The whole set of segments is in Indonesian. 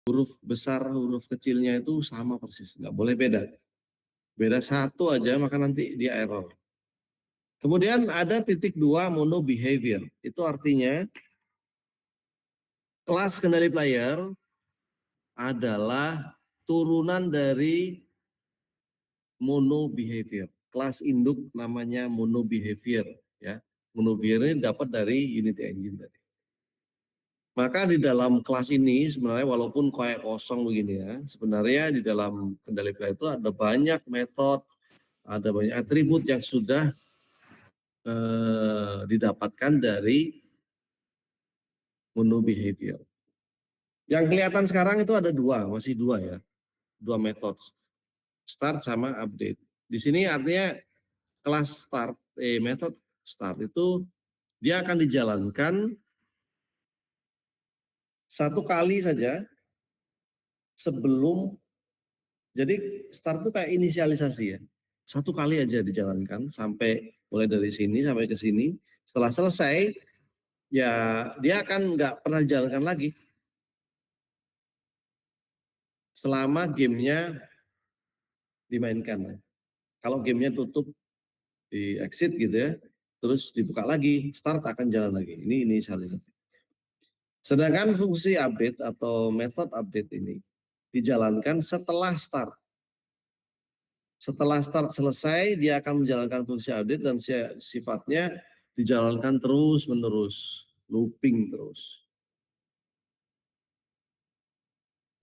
huruf besar, huruf kecilnya itu sama persis, nggak boleh beda. Beda satu aja maka nanti dia error. Kemudian ada titik 2 mono behavior. Itu artinya kelas kendali player adalah turunan dari mono behavior. Kelas induk namanya mono behavior, ya. Mono behavior ini dapat dari Unity Engine tadi. Maka di dalam kelas ini sebenarnya walaupun kayak kosong begini ya, sebenarnya di dalam kendali player itu ada banyak metode, ada banyak atribut yang sudah didapatkan dari mono behavior. Yang kelihatan sekarang itu ada dua, masih dua ya, dua metode, start sama update. Di sini artinya kelas start, metode start itu dia akan dijalankan satu kali saja sebelum, jadi start itu kayak inisialisasi ya, satu kali aja dijalankan sampai mulai dari sini sampai ke sini. Setelah selesai ya dia akan nggak pernah dijalankan lagi selama gamenya dimainkan. Kalau gamenya tutup di exit gitu ya, terus dibuka lagi, start akan jalan lagi. Ini inisialisasi. Sedangkan fungsi update atau method update ini dijalankan setelah start. Setelah start selesai, dia akan menjalankan fungsi update dan sifatnya dijalankan terus menerus, looping terus.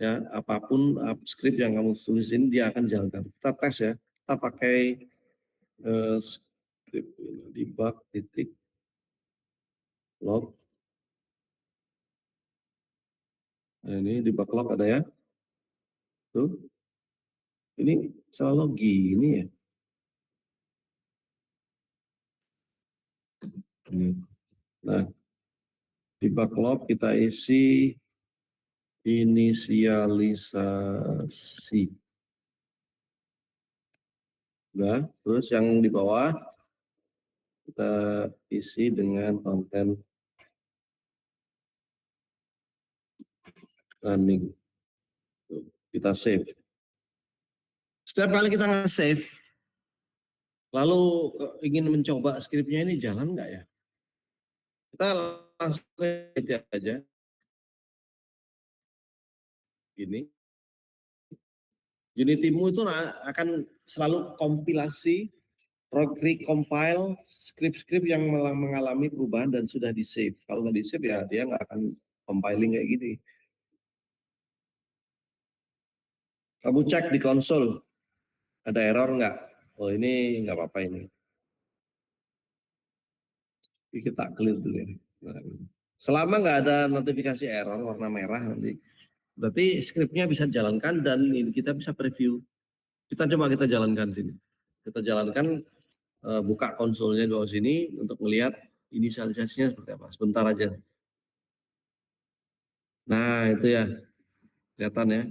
Ya, apapun script yang kamu tulis ini dia akan jalankan. Kita tes ya, kita pakai script debug titik log. Nah, ini debug log ada ya. Tuh. Ini selalu gini ya. Nah, debug log kita isi inisialisasi. Nah, terus yang di bawah kita isi dengan konten running. Kita save. Setiap kali kita nge-save, lalu ingin mencoba skripnya ini jalan nggak ya? Kita langsung aja. Ini. Unity-mu itu akan selalu kompilasi, recompile script-script yang mengalami perubahan dan sudah di-save. Kalau nggak di-save ya dia nggak akan compiling kayak gini. Kamu cek di konsol, ada error nggak? Oh ini nggak apa-apa ini. Kita clear dulu ya. Selama nggak ada notifikasi error warna merah nanti, berarti scriptnya bisa dijalankan dan kita bisa preview. Kita coba kita jalankan sini. Kita jalankan, buka konsolnya di bawah sini untuk melihat inisialisasinya seperti apa. Sebentar aja. Nah itu ya, kelihatan ya.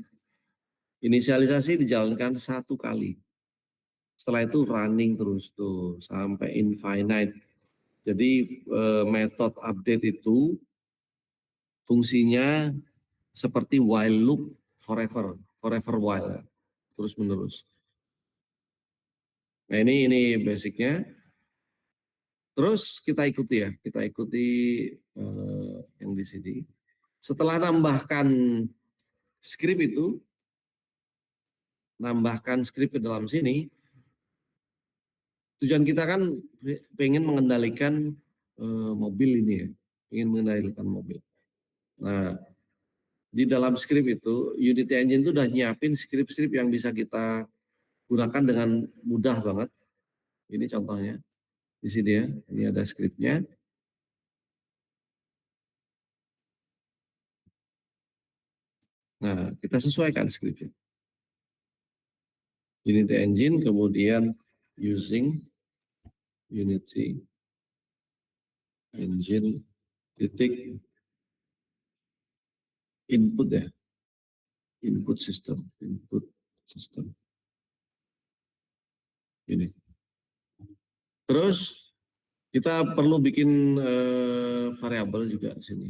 Inisialisasi dijalankan satu kali. Setelah itu running terus tuh sampai infinite. Jadi method update itu fungsinya seperti while loop forever while, terus menerus. Nah ini basicnya. Terus kita ikuti ya, kita ikuti yang di sini. Setelah nambahkan script itu, nambahkan script ke dalam sini, tujuan kita kan pengen mengendalikan mobil ini ya, ingin mengendalikan mobil. Nah, di dalam script itu, Unity Engine itu udah nyiapin script-script yang bisa kita gunakan dengan mudah banget. Ini contohnya, di sini ya, ini ada scriptnya. Nah, kita sesuaikan scriptnya. Unity Engine, kemudian using Unity Engine titik input ya, input system ini. Terus kita perlu bikin variabel juga di sini.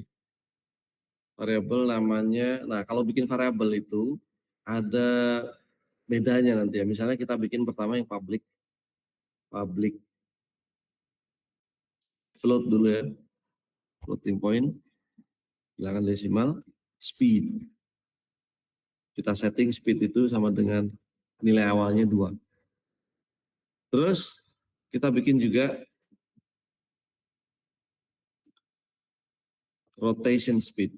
variabel namanya, nah kalau bikin variabel itu ada bedanya nanti ya. Misalnya kita bikin pertama yang public float dulu ya, floating point, bilangan desimal, speed. Kita setting speed itu sama dengan nilai awalnya 2. Terus kita bikin juga rotation speed.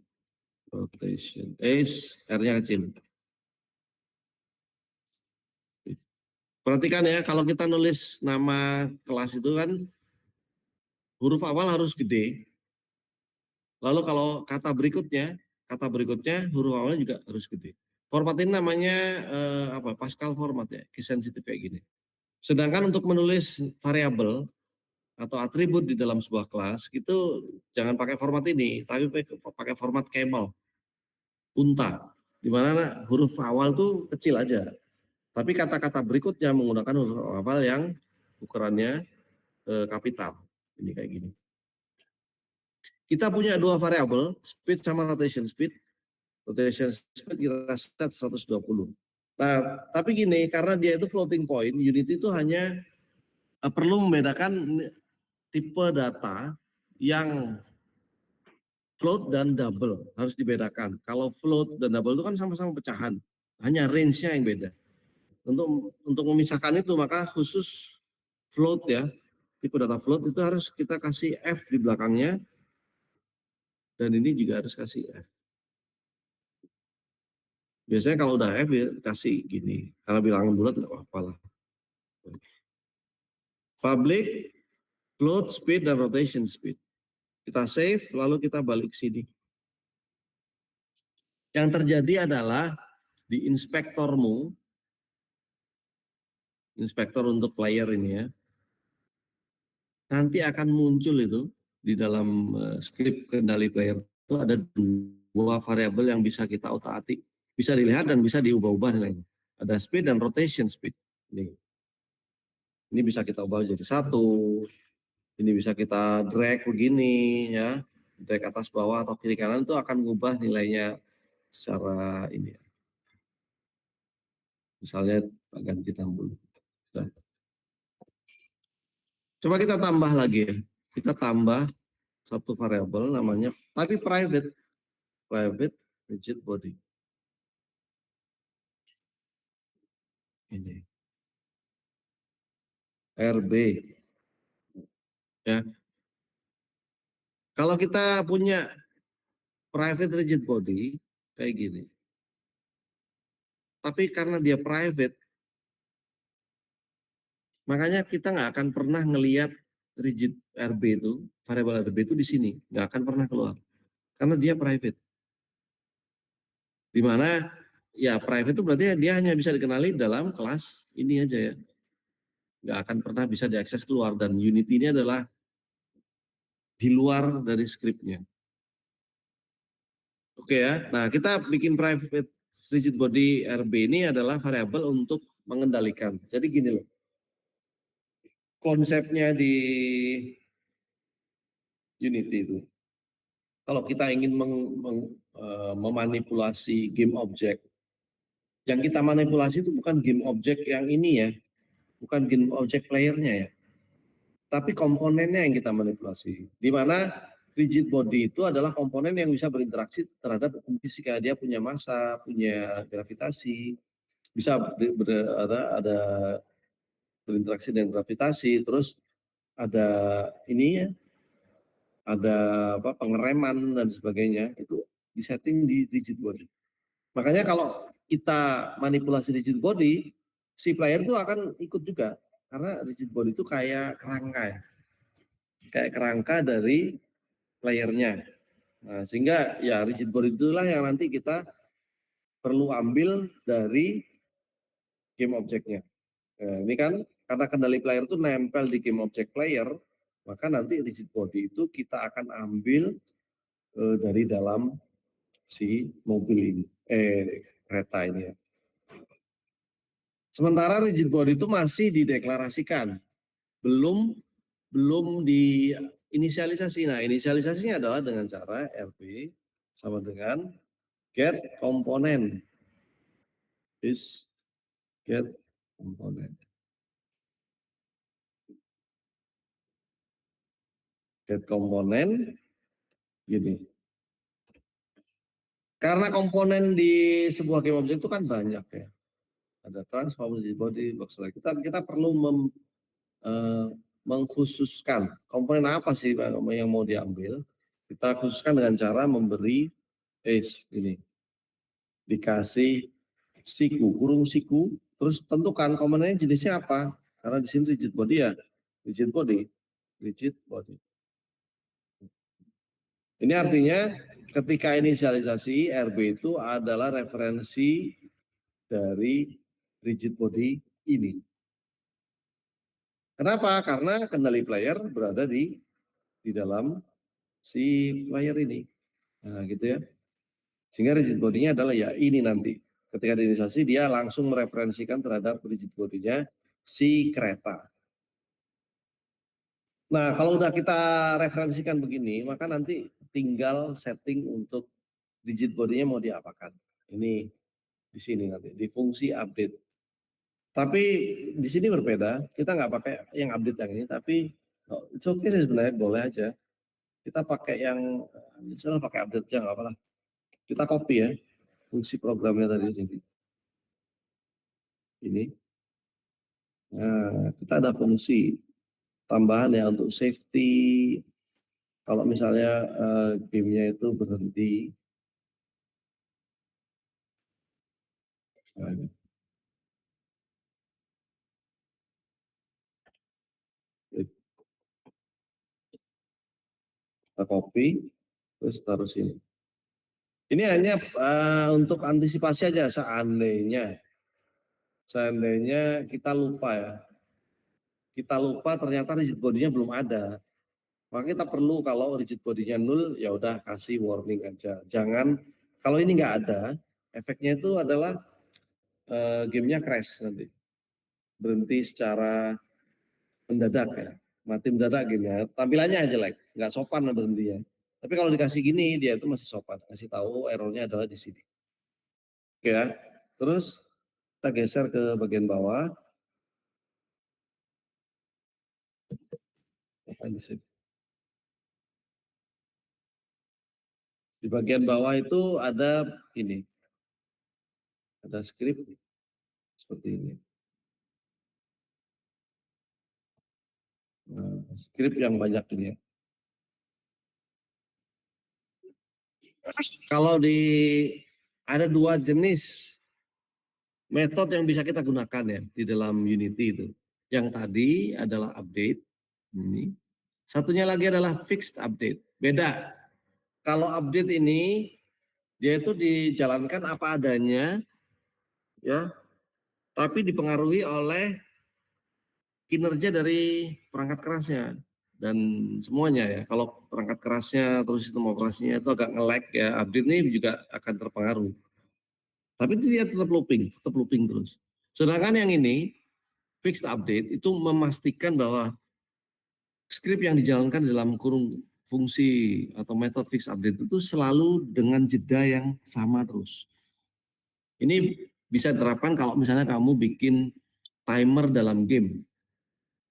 Rotation, R-nya kecil. Perhatikan ya, kalau kita nulis nama kelas itu kan huruf awal harus gede. Lalu kalau kata berikutnya huruf awalnya juga harus gede. Format ini namanya Pascal format ya, case sensitive kayak gini. Sedangkan untuk menulis variabel atau atribut di dalam sebuah kelas itu jangan pakai format ini, tapi pakai format camel, unta, di mana huruf awal tuh kecil aja. Tapi kata-kata berikutnya menggunakan huruf awal yang ukurannya kapital. Ini kayak gini. Kita punya 2 variabel, speed sama rotation speed. Rotation speed kita set 120. Nah, tapi gini, karena dia itu floating point, Unity itu hanya perlu membedakan tipe data yang float dan double, harus dibedakan. Kalau float dan double itu kan sama-sama pecahan, hanya range-nya yang beda. Untuk memisahkan itu maka khusus float ya, tipe data float itu harus kita kasih F di belakangnya, dan ini juga harus kasih F. Biasanya kalau udah F ya kasih gini, karena bilangan bulat nggak apa-apa lah. Public, float, speed, dan rotation speed. Kita save, lalu kita balik sini. Yang terjadi adalah di inspektormu, inspektor untuk player ini ya, nanti akan muncul itu di dalam script kendali player itu ada 2 variabel yang bisa kita otak-atik, bisa dilihat dan bisa diubah-ubah nilainya. Ada speed dan rotation speed. Ini bisa kita ubah jadi 1. Ini bisa kita drag begini ya, drag atas bawah atau kiri kanan itu akan mengubah nilainya secara ini. Misalnya ganti 60. Nah. Coba kita tambah lagi ya. Kita tambah satu variabel namanya, tapi private rigid body. Ini. RB. Ya. Kalau kita punya private rigid body kayak gini. Tapi karena dia private, makanya kita nggak akan pernah ngelihat rigid RB itu, variabel RB itu di sini, nggak akan pernah keluar. Karena dia private. Di mana ya private itu berarti dia hanya bisa dikenali dalam kelas ini aja ya. Nggak akan pernah bisa diakses keluar, dan Unity ini adalah di luar dari skripnya. Oke ya, nah kita bikin private rigid body RB ini adalah variabel untuk mengendalikan. Jadi gini loh, konsepnya di Unity itu, kalau kita ingin memanipulasi game object, yang kita manipulasi itu bukan game object yang ini ya, bukan game object playernya ya, tapi komponennya yang kita manipulasi. Di mana rigid body itu adalah komponen yang bisa berinteraksi terhadap hukum fisika. Dia punya massa, punya gravitasi, bisa ada berinteraksi dengan gravitasi, terus ada ini ya, ada pengereman dan sebagainya, itu disetting di rigid body. Makanya kalau kita manipulasi rigid body, si player itu akan ikut juga, karena rigid body itu kayak kerangka ya, kayak kerangka dari playernya. Nah, sehingga ya rigid body itulah yang nanti kita perlu ambil dari game objeknya. Nah, ini kan karena kendali player itu nempel di game object player, maka nanti rigid body itu kita akan ambil dari dalam si mobil ini, kereta ini ya. Sementara rigid body itu masih dideklarasikan, belum diinisialisasi. Nah, inisialisasinya adalah dengan cara RB sama dengan get komponen. Is get komponen. Get komponen gini. Karena komponen di sebuah game object itu kan banyak ya. Ada transform, body, box select. Kita perlu mengkhususkan komponen apa sih yang mau diambil. Kita khususkan dengan cara memberi ini, dikasih siku, kurung siku, terus tentukan komponennya jenisnya apa. Karena di sini rigid body ya, rigid body, rigid body. Ini artinya ketika inisialisasi RB itu adalah referensi dari rigid body ini. Kenapa? Karena kendali player berada di dalam si player ini. Nah, gitu ya. Sehingga rigid body-nya adalah ya ini nanti. Ketika diinisialisasi dia langsung mereferensikan terhadap rigid body-nya si kereta. Nah, kalau udah kita referensikan begini, maka nanti tinggal setting untuk rigid body-nya mau diapakan. Ini di sini nanti, di fungsi update. Tapi di sini berbeda, kita nggak pakai yang update yang ini, tapi it's okay sih sebenarnya, boleh aja. Kita pakai yang, misalnya pakai update aja nggak apa-apa. Kita copy ya, fungsi programnya tadi di sini. Ini. Nah, kita ada fungsi tambahan ya untuk safety. Kalau misalnya gamenya itu berhenti. Nah, kita copy, terus taruh sini. Ini hanya untuk antisipasi aja seandainya kita lupa ya. Kita lupa ternyata rigid body-nya belum ada. Maka kita perlu kalau rigid body-nya 0 ya udah kasih warning aja. Jangan kalau ini nggak ada, efeknya itu adalah gamenya crash nanti. Berhenti secara mendadak ya. Mati mendadak gamenya. Tampilannya jelek, nggak sopan berhenti ya. Tapi kalau dikasih gini dia itu masih sopan. Kasih tahu errornya adalah di sini. Oke ya. Terus kita geser ke bagian bawah. Di bagian bawah itu ada ini. Ada script seperti ini. Nah, script yang banyak ini ya. Kalau ada dua jenis metode yang bisa kita gunakan ya di dalam Unity itu. Yang tadi adalah update. Ini. Satunya lagi adalah fixed update. Beda. Kalau update ini dia itu dijalankan apa adanya, ya, tapi dipengaruhi oleh kinerja dari perangkat kerasnya dan semuanya ya. Kalau perangkat kerasnya terus sistem operasinya itu agak nge-lag ya, update ini juga akan terpengaruh. Tapi dia tetap looping terus. Sedangkan yang ini fixed update itu memastikan bahwa script yang dijalankan dalam kurung fungsi atau metode fixed update itu selalu dengan jeda yang sama terus. Ini bisa diterapkan kalau misalnya kamu bikin timer dalam game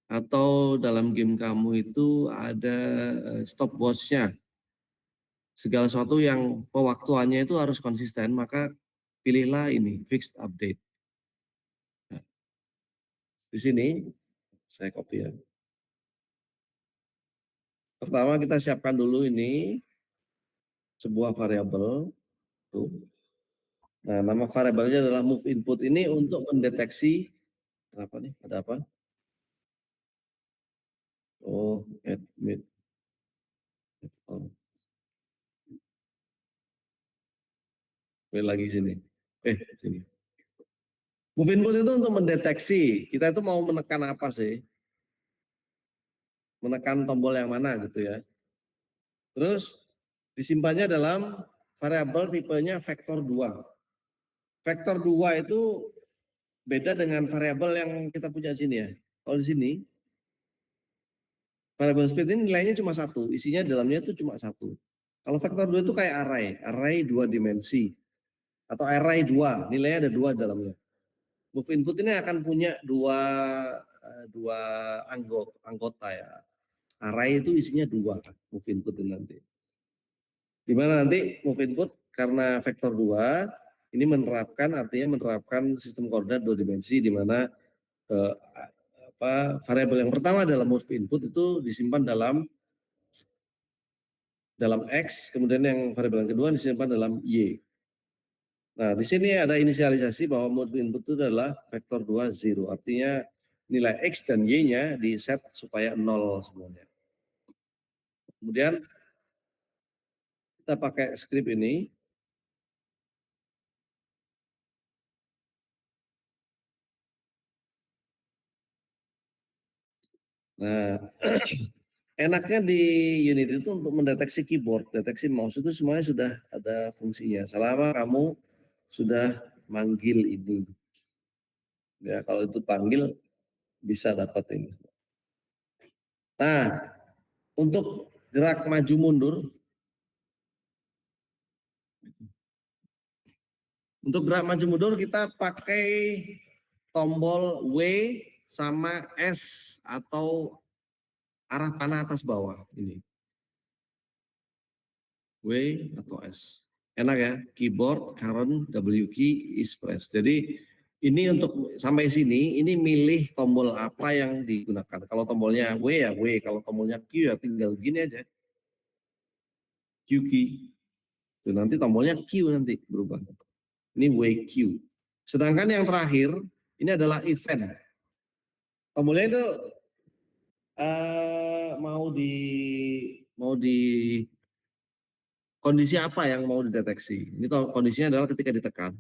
atau dalam game kamu itu ada stopwatch-nya. Segala sesuatu yang pewaktuannya itu harus konsisten, maka pilihlah ini fixed update. Nah, di sini saya copy ya. Pertama kita siapkan dulu ini sebuah variabel. Nah, nama variabelnya adalah move input ini untuk mendeteksi apa nih? Ada apa? Oh, admit. Oh. Lagi sini. Sini. Move input itu untuk mendeteksi kita itu mau menekan apa sih? Menekan tombol yang mana gitu ya. Terus disimpannya dalam variabel tipenya vektor 2. Vektor 2 itu beda dengan variabel yang kita punya di sini ya. Kalau di sini variabel speed ini nilainya cuma 1, isinya dalamnya itu cuma 1. Kalau vektor 2 itu kayak array 2 dimensi. Atau array 2, nilainya ada 2 dalamnya. Move input ini akan punya dua anggota ya. Array itu isinya 2 move input ini nanti. Dimana nanti move input karena vektor 2 ini artinya menerapkan sistem koordinat 2 dimensi di mana variabel yang pertama dalam move input itu disimpan dalam X, kemudian yang variabel yang kedua disimpan dalam Y. Nah, di sini ada inisialisasi bahwa mode input itu adalah vektor 2 0. Artinya nilai X dan Y-nya di set supaya 0 semuanya. Kemudian kita pakai script ini. Nah, enaknya di unit itu untuk mendeteksi keyboard, deteksi mouse itu semuanya sudah ada fungsinya. Selama kamu sudah manggil ini. Ya, kalau itu panggil bisa dapat ini. Nah, untuk gerak maju mundur, kita pakai tombol W sama S atau arah panah atas bawah ini. W atau S. Enak ya, keyboard, current, W key, is press. Jadi ini untuk sampai sini, ini milih tombol apa yang digunakan. Kalau tombolnya W ya W, kalau tombolnya Q ya tinggal gini aja. Q key. Itu nanti tombolnya Q nanti berubah. Ini W Q. Sedangkan yang terakhir, ini adalah event. Tombolnya itu mau di kondisi apa yang mau dideteksi. Ini kondisinya adalah ketika ditekan.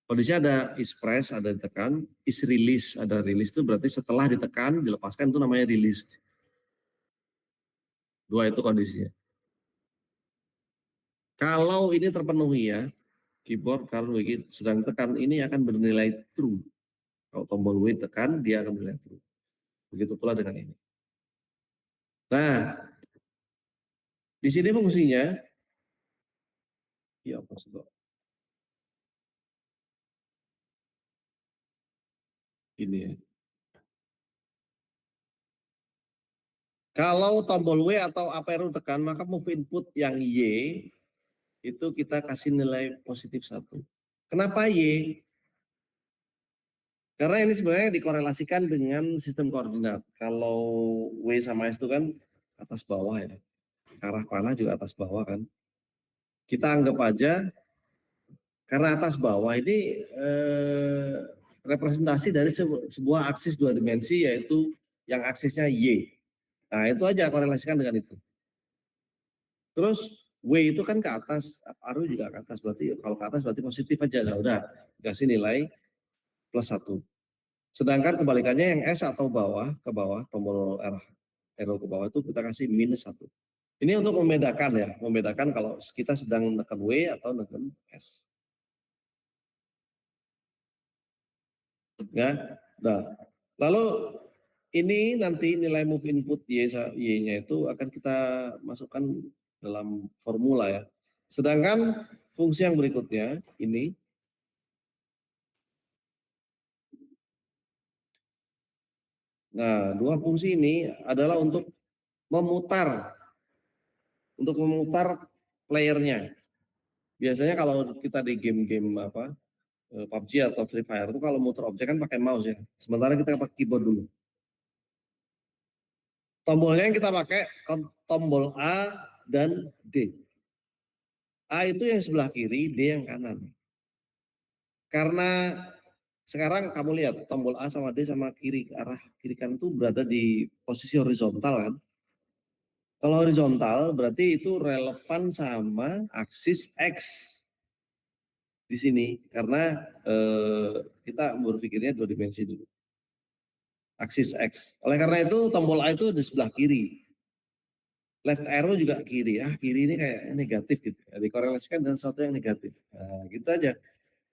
Kondisinya ada is press, ada ditekan, is release, ada release itu berarti setelah ditekan, dilepaskan itu namanya release. 2 itu kondisinya. Kalau ini terpenuhi ya, keyboard kalau sedang tekan ini akan bernilai true. Kalau tombol W tekan, dia akan bernilai true. Begitu pula dengan ini. Nah, di sini fungsinya, ya apa sih kok? Ini ya. Kalau tombol W atau up arrow tekan, maka move input yang Y itu kita kasih nilai positif 1. Kenapa Y? Karena ini sebenarnya dikorelasikan dengan sistem koordinat. Kalau W sama S itu kan atas bawah ya. Arah panah juga atas bawah kan. Kita anggap aja karena atas bawah ini representasi dari sebuah aksis 2 dimensi yaitu yang aksisnya Y. Nah itu aja korelasikan dengan itu. Terus W itu kan ke atas, arrow juga ke atas, berarti kalau ke atas berarti positif aja. Nah udah, kasih nilai plus 1. Sedangkan kebalikannya yang S atau ke bawah, tombol arrow ke bawah itu kita kasih minus 1. Ini untuk membedakan kalau kita sedang menekan W atau menekan S. Ya, nah, lalu ini nanti nilai move input Y-nya itu akan kita masukkan dalam formula ya. Sedangkan fungsi yang berikutnya ini, nah 2 fungsi ini adalah untuk memutar playernya. Biasanya kalau kita di game-game PUBG atau Free Fire itu kalau muter objek kan pakai mouse ya. Sementara kita pakai keyboard dulu. Tombolnya yang kita pakai tombol A dan D. A itu yang sebelah kiri, D yang kanan. Karena sekarang kamu lihat tombol A sama D sama arah kiri kanan itu berada di posisi horizontal kan. Kalau horizontal berarti itu relevan sama aksis X di sini karena kita berpikirnya 2 dimensi dulu. Aksis X. Oleh karena itu tombol A itu di sebelah kiri. Left arrow juga kiri. Kiri ini kayak negatif gitu. Dikorelasikan dengan sesuatu yang negatif. Nah, gitu aja.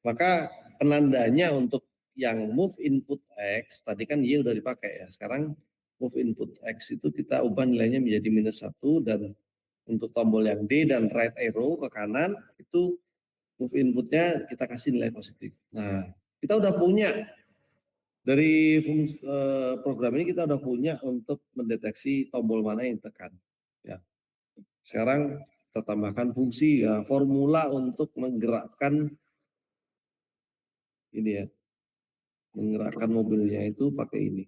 Maka penandanya untuk yang move input X, tadi kan Y udah dipakai ya. Sekarang move input X itu kita ubah nilainya menjadi minus 1 dan Untuk tombol yang D dan right arrow ke kanan, itu move inputnya kita kasih nilai positif. Nah, kita udah punya dari program ini, kita udah punya untuk mendeteksi tombol mana yang tekan. Ya. Sekarang kita tambahkan fungsi ya, formula untuk menggerakkan ini ya, menggerakkan mobilnya itu pakai ini.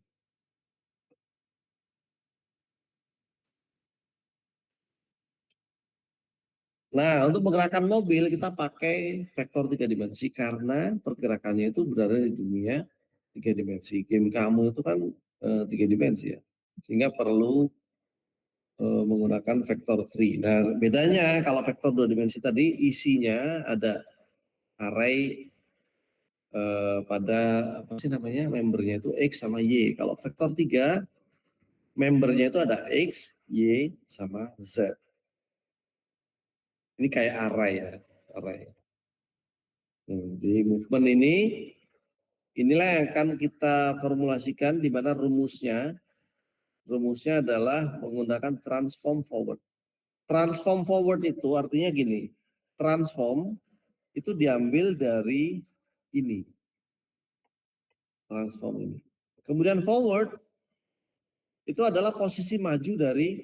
Nah, untuk menggerakkan mobil kita pakai vektor 3 dimensi karena pergerakannya itu berada di dunia 3 dimensi. Game kamu itu kan 3 dimensi ya, sehingga perlu menggunakan vektor 3. Nah, bedanya kalau vektor 2 dimensi tadi isinya ada array pada apa sih namanya, membernya itu X sama Y. Kalau vektor 3 membernya itu ada X, Y, sama Z. Ini kayak array ya, array. Di movement ini, inilah yang akan kita formulasikan di mana rumusnya adalah menggunakan transform forward. Transform forward itu artinya gini, transform itu diambil dari ini, transform ini. Kemudian forward itu adalah posisi maju dari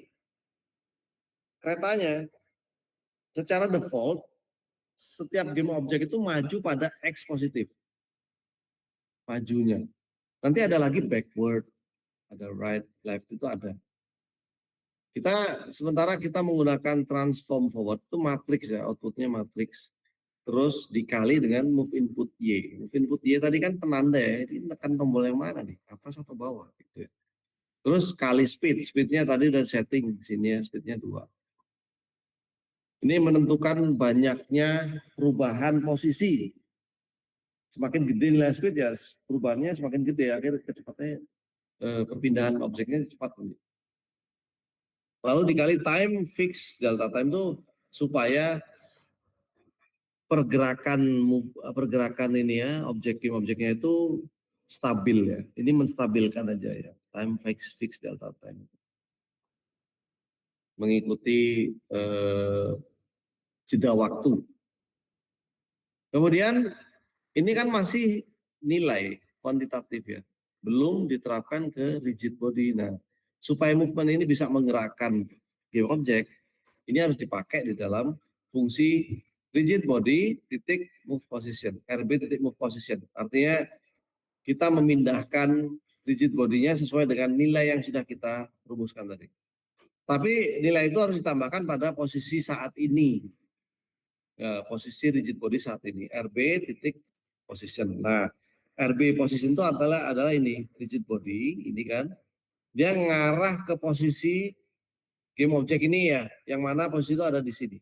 keretanya. Secara default, setiap game objek itu maju pada X positif, majunya. Nanti ada lagi backward, ada right, left, itu ada. Sementara kita menggunakan transform forward, itu matriks ya, outputnya matriks. Terus dikali dengan move input Y. Move input Y tadi kan penanda ya, ini tekan tombol yang mana nih, atas atau bawah gitu ya. Terus kali speednya tadi udah setting, sini ya speednya 2. Ini menentukan banyaknya perubahan posisi. Semakin gede nilai speed ya perubahannya semakin gede, akhirnya kecepatannya perpindahan objeknya cepat. Lalu dikali time fix delta time itu supaya pergerakan ini ya, objeknya itu stabil ya. Ini menstabilkan aja ya. Time fix delta time. Mengikuti jeda waktu. Kemudian ini kan masih nilai kuantitatif ya. Belum diterapkan ke rigid body. Nah, supaya movement ini bisa menggerakkan game object, ini harus dipakai di dalam fungsi rigid body titik move position, RB titik move position. Artinya kita memindahkan rigid bodinya sesuai dengan nilai yang sudah kita rumuskan tadi. Tapi nilai itu harus ditambahkan pada posisi saat ini. Ya, posisi rigid body saat ini, RB titik position. Nah, RB position itu adalah ini rigid body, ini kan dia ngarah ke posisi game object ini ya, yang mana posisi itu ada di sini.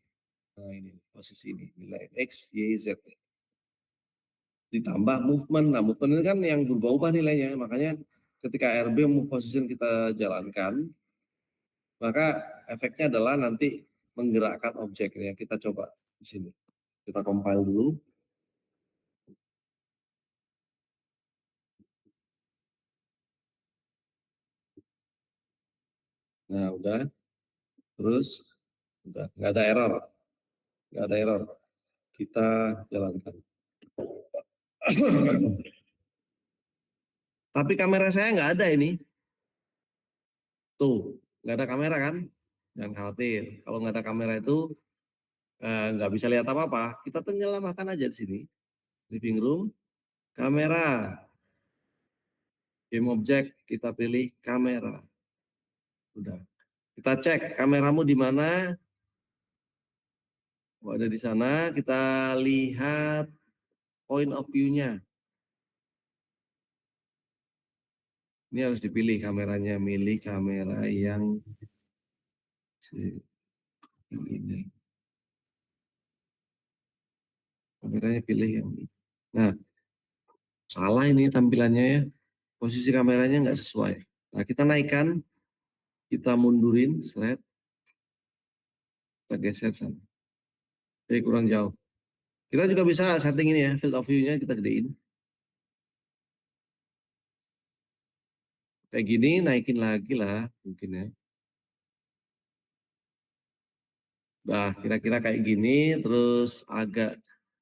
Nah, ini posisi ini, nilai X, Y, Z. Ditambah movement. Nah, movement ini kan yang berubah-ubah nilainya. Makanya ketika RB move position kita jalankan, maka efeknya adalah nanti menggerakkan objek. Ya, kita coba di sini. Kita compile dulu. Nah, udah. Terus, udah. Nggak ada error. Nggak ada error. Kita jalankan. Tapi kamera saya nggak ada ini. Tuh, nggak ada kamera kan? Jangan khawatir. Kalau nggak ada kamera itu nggak bisa lihat apa-apa. Kita tenggelamkan aja di sini. Living room, kamera, game object, kita pilih kamera. Udah. Kita cek kameramu di mana. Oh, ada di sana. Kita lihat point of view-nya. Ini harus dipilih kameranya. Milih kamera yang ini. Kameranya pilih yang ini. Nah, salah ini tampilannya ya. Posisi kameranya nggak sesuai. Nah, kita naikkan, kita mundurin, slide, kita geser sana. Jadi kurang jauh. Kita juga bisa setting ini ya, field of view-nya kita gedein. Kayak gini, naikin lagi lah mungkin ya. Nah, kira-kira kayak gini, terus agak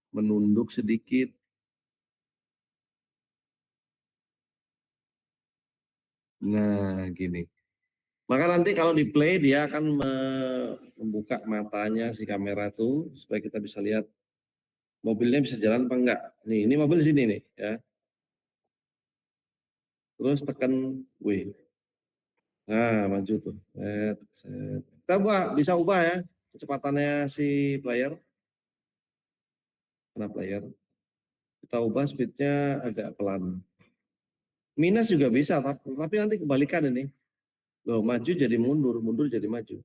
menunduk sedikit. Nah, gini. Maka nanti kalau di play dia akan membuka matanya si kamera tuh supaya kita bisa lihat mobilnya bisa jalan apa enggak. Nih, ini mobil sini nih ya. Terus tekan W. Nah, maju tuh. Set, set. Kita bisa ubah ya kecepatannya si player. Karena player. Kita ubah speednya agak pelan. Minus juga bisa, tapi nanti kebalikan ini. Loh, maju jadi mundur, mundur jadi maju.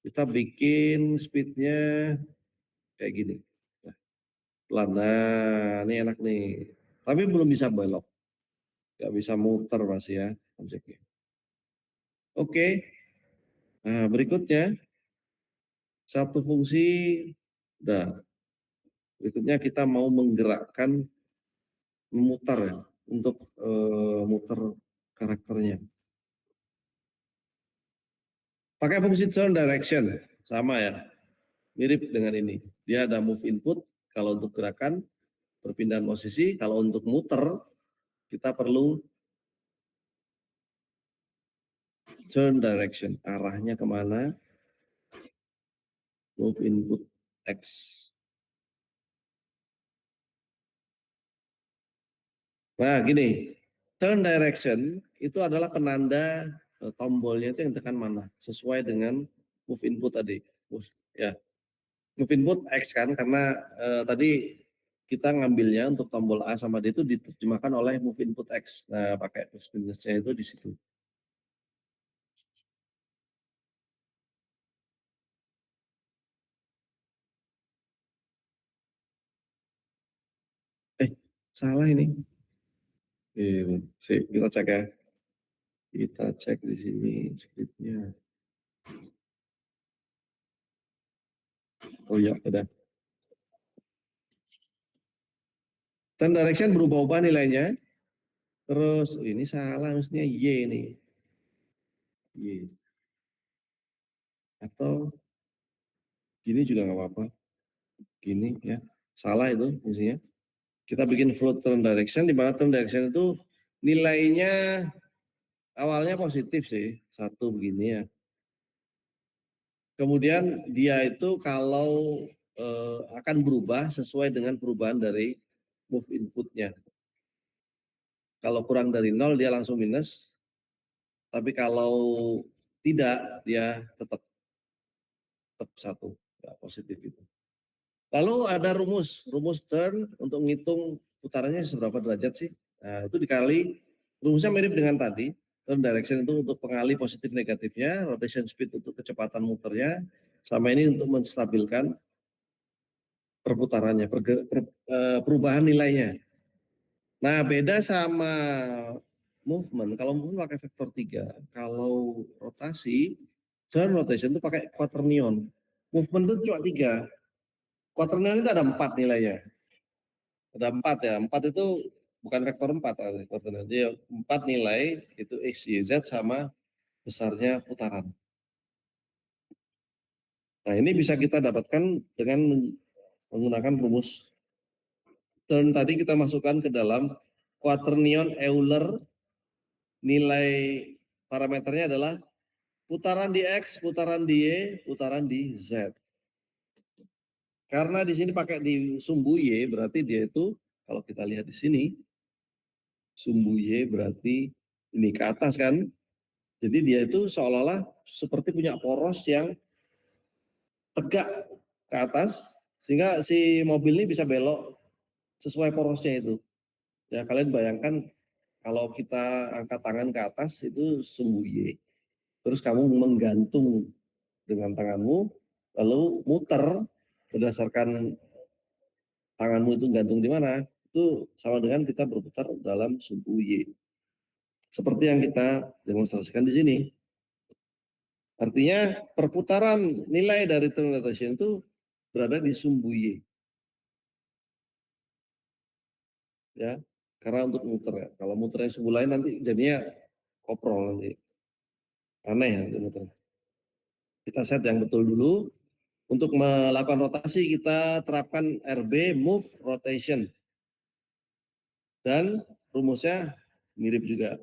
Kita bikin speednya kayak gini. Nah, pelan. Nah, ini enak nih. Tapi belum bisa belok. Nggak bisa muter masih ya objeknya. Oke. Nah, berikutnya satu fungsi. Udah. Berikutnya kita mau menggerakkan memutar ya untuk muter karakternya. Pakai fungsi turn direction sama ya, mirip dengan ini. Dia ada move input kalau untuk gerakan perpindahan posisi, kalau untuk muter kita perlu turn direction, arahnya kemana, move input X. Nah gini, turn direction itu adalah penanda tombolnya itu yang tekan mana, sesuai dengan move input tadi. Ya, move input X kan, karena tadi kita ngambilnya untuk tombol A sama D itu diterjemahkan oleh move input X. Nah, pakai plus minusnya itu di situ. Salah ini. Kita cek ya. Kita cek di sini skripnya. Oh iya, udah. Turn direction berubah-ubah nilainya. Terus ini salah, mestinya Y nih. Y. Atau gini juga nggak apa-apa. Gini ya. Salah itu fungsinya. Kita bikin float turn direction, di mana turn direction itu nilainya awalnya positif sih. Satu begini ya. Kemudian dia itu kalau akan berubah sesuai dengan perubahan dari move inputnya. Kalau kurang dari 0 dia langsung minus, tapi kalau tidak dia tetap satu, ya, positif itu. Lalu ada rumus turn untuk menghitung putarannya seberapa derajat sih. Nah, itu dikali, rumusnya mirip dengan tadi. Turn direction itu untuk pengali positif negatifnya, rotation speed untuk kecepatan muternya, sama ini untuk menstabilkan perputarannya, perubahan nilainya. Nah, beda sama movement. Kalau movement pakai vektor 3, kalau rotasi, turn rotation itu pakai quaternion. Movement itu cuma 3. Quaternion itu ada 4 nilainya. Ada 4 ya. 4 itu bukan vektor 4. Quaternion. Jadi 4 nilai itu X, Y, Z sama besarnya putaran. Nah, ini bisa kita dapatkan dengan menggunakan rumus turn tadi kita masukkan ke dalam quaternion Euler. Nilai parameternya adalah putaran di X, putaran di Y, putaran di Z. Karena di sini pakai di sumbu Y, berarti dia itu kalau kita lihat di sini, sumbu Y berarti ini ke atas kan. Jadi dia itu seolah-olah seperti punya poros yang tegak ke atas, sehingga si mobil ini bisa belok sesuai porosnya itu. Ya kalian bayangkan kalau kita angkat tangan ke atas itu sumbu Y, terus kamu menggantung dengan tanganmu, lalu muter berdasarkan tanganmu itu gantung di mana, itu sama dengan kita berputar dalam sumbu Y. Seperti yang kita demonstrasikan di sini. Artinya perputaran nilai dari turn rotation itu berada di sumbu Y. Ya, karena untuk muter ya. Kalau muter yang sumbu lain nanti jadinya koprol nanti. Aneh ya muter. Kita set yang betul dulu. Untuk melakukan rotasi kita terapkan RB, move rotation. Dan rumusnya mirip juga.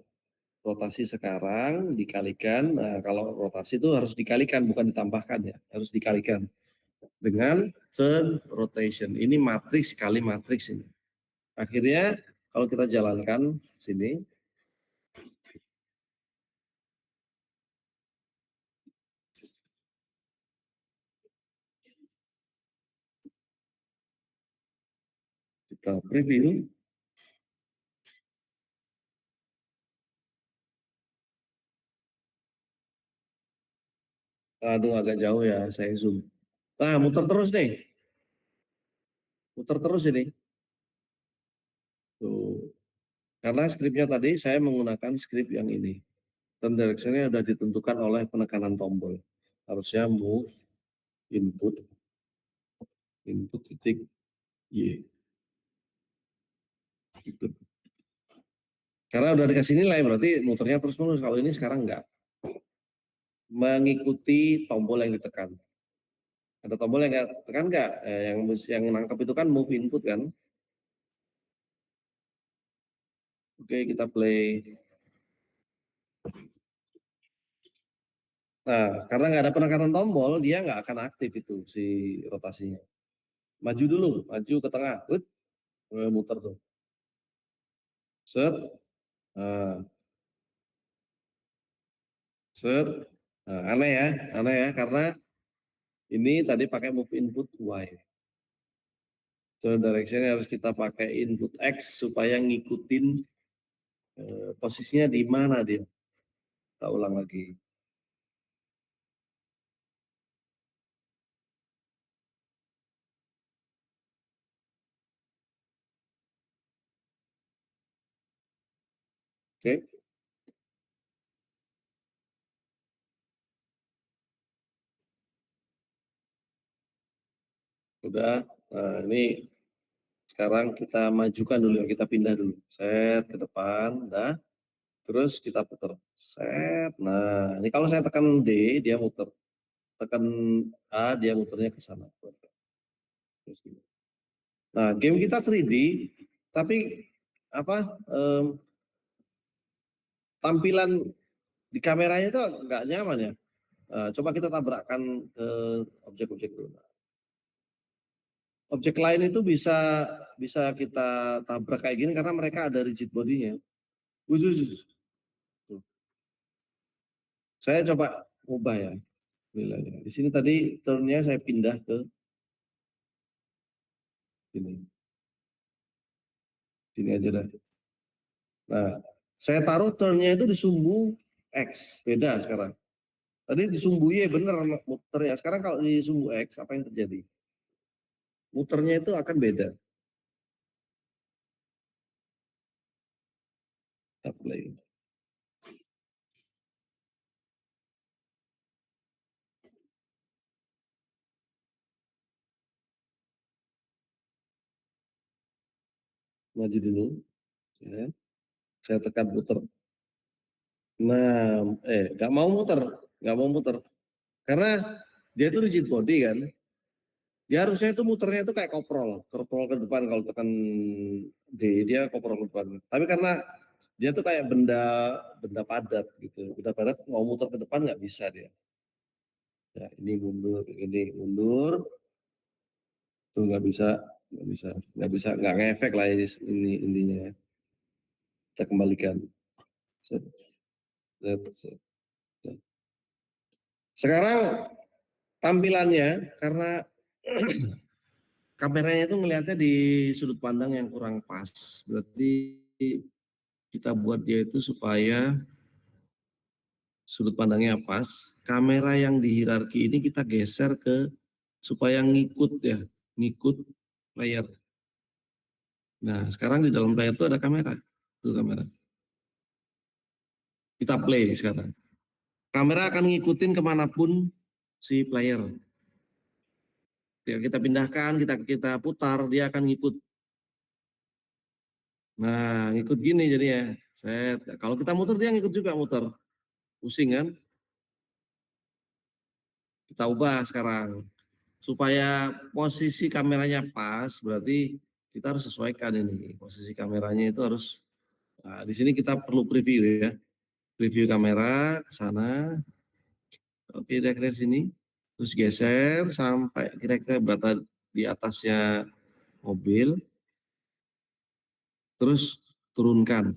Rotasi sekarang dikalikan, nah kalau rotasi itu harus dikalikan bukan ditambahkan ya, harus dikalikan dengan turn rotation. Ini matriks kali matriks ini. Akhirnya kalau kita jalankan sini, kita preview. Aduh agak jauh ya, saya zoom. Nah muter terus nih, muter terus ini. Tuh. Karena skripnya tadi saya menggunakan skrip yang ini. Dan directionnya sudah ditentukan oleh penekanan tombol. Harusnya move, input, input titik Y. Gitu. Karena udah dikasih nilai berarti muternya terus menerus. Kalau ini sekarang enggak. Mengikuti tombol yang ditekan. Ada tombol yang tekan enggak? Yang nangkap itu kan move input kan. Oke kita play. Nah karena nggak ada penekanan tombol dia nggak akan aktif itu si rotasinya. Maju dulu, maju ke tengah, muter tuh. Set, nah, set. Nah, aneh ya karena ini tadi pakai move input Y. So direction harus kita pakai input X supaya ngikutin posisinya di mana dia. Kita ulang lagi. Oke. Udah. Nah, ini sekarang kita majukan dulu, kita pindah dulu. Set ke depan, dah. Terus kita putar. Set. Nah, ini kalau saya tekan D, dia muter. Tekan A, dia muternya ke sana. Nah, game kita 3D, tapi apa tampilan di kameranya itu nggak nyaman ya. Coba kita tabrakkan ke objek-objek dulu. Objek lain itu bisa bisa kita tabrak kayak gini karena mereka ada rigid bodinya. Saya coba ubah ya nilainya. Di sini tadi turnnya saya pindah ke sini. Sini aja dah. Nah, saya taruh turnnya itu di sumbu X, beda sekarang. Tadi di sumbu Y bener muter ya. Sekarang kalau di sumbu X apa yang terjadi? Muternya itu akan beda. Kita play. Maju dulu. Ya. Saya tekan puter. Nah, nggak mau muter. Karena dia itu rigid body kan. Dia harusnya itu muternya itu kayak koprol ke depan kalau tekan D dia koprol ke depan. Tapi karena dia tuh kayak benda benda padat gitu. Benda padat mau muter ke depan nggak bisa dia. Ya, ini mundur, tuh nggak ngefek lah ini intinya. Kita kembalikan. Set, set, set, set. Sekarang tampilannya karena kameranya itu ngelihatnya di sudut pandang yang kurang pas. Berarti kita buat dia itu supaya sudut pandangnya pas. Kamera yang di hierarki ini kita geser ke supaya ngikut ya, ngikut layar. Nah, sekarang di dalam layar itu ada kamera. Itu kamera. Kita play sekarang. Kamera akan ngikutin kemanapun si player. Kita pindahkan, kita putar, dia akan ngikut. Nah, ngikut gini jadinya. Kalau kita muter dia ngikut juga muter. Pusing kan? Kita ubah sekarang. supaya posisi kameranya pas, berarti kita harus sesuaikan ini. Posisi kameranya itu harus, nah, di sini kita perlu preview ya. Preview kamera ke sana. Oke, kira-kira sini. Terus geser sampai kira-kira berada di atasnya mobil. Terus turunkan.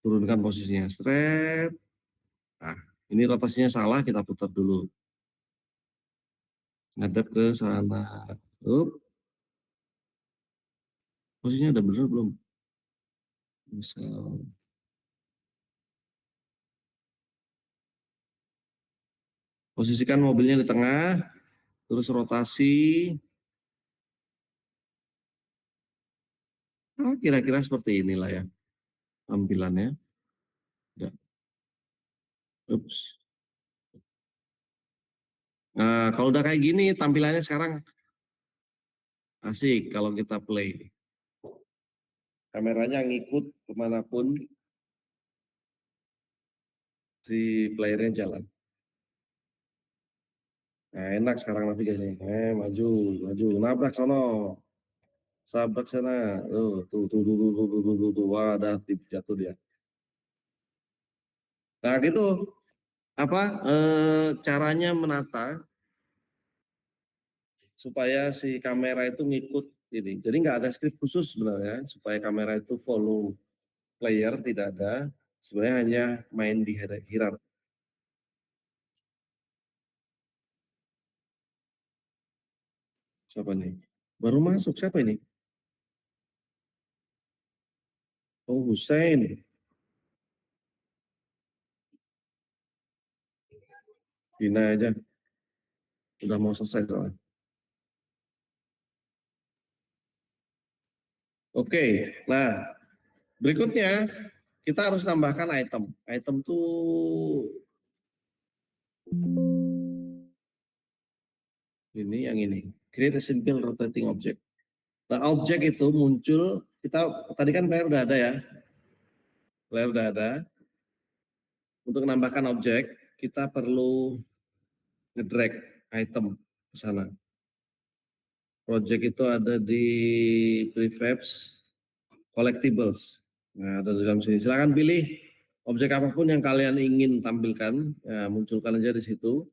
Turunkan posisinya. Straight. Nah, ini rotasinya salah, kita putar dulu. Ngadep ke sana. Posisinya udah bener belum? Misal. Posisikan mobilnya di tengah, terus rotasi. Nah, kira-kira seperti inilah ya tampilannya. Ya. Ups. Nah, kalau udah kayak gini tampilannya sekarang asik kalau kita play. Kameranya ngikut kemanapun si playernya jalan. Nah, enak sekarang navigasinya. Maju, maju, nabrak sono, sabrak sana. Tuh. Wah, ada jatuh dia. Nah, gitu apa caranya menata supaya si kamera itu ngikut ini. Jadi nggak ada script khusus sebenarnya supaya kamera itu follow player, tidak ada. Sebenarnya hanya main di hierarki. Siapa nih? Baru masuk siapa ini? Oh, Hussein. Dina aja. Udah mau selesai soalnya. Oke, nah berikutnya kita harus nambahkan item. Item tuh ini yang ini. Create a simple rotating object. Nah, objek itu muncul, kita tadi kan player udah ada ya. Player udah ada. Untuk menambahkan objek, kita perlu nge-drag item ke sana. Project itu ada di prefabs, collectibles. Nah, ada di dalam sini. Silakan pilih objek apapun yang kalian ingin tampilkan, ya, munculkan aja di situ.